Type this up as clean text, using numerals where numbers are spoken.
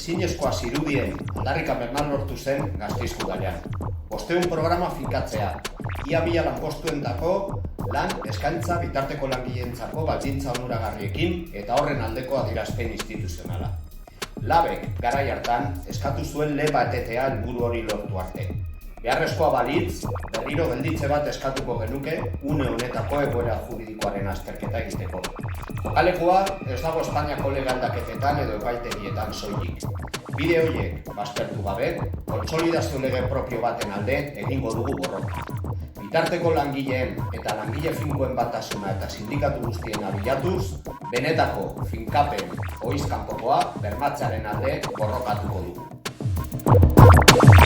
ezinezkoa zirudien aldarrikapen bat lortu zen Gasteizko Udalean. 500 programa finkatzea, ia 1000 lanpostuentako lan eskaintza bitarteko langileentzako baldintza onuragarriekin eta horren aldeko adierazpen instituzionala. Labek garai hartan eskatu zuen lepa etetea helburu hori lortu arte. Beharrezkoa balitz, berriro gelditze bat eskatuko genuke une honetako egoera juridikoaren azterketa egiteko. Jokalekua ez dago Espainiako legaldaketetan edo epaitegietan soilik. Bide horiek baztertu gabe, kontsolidazio lege propio baten alde egingo dugu borroka. Bitarteko langileen eta langile finkoen batasuna eta sindikatu guztien abilatuz, benetako finkapen ohiz kanpokoa bermatzearen alde borrokatuko dugu.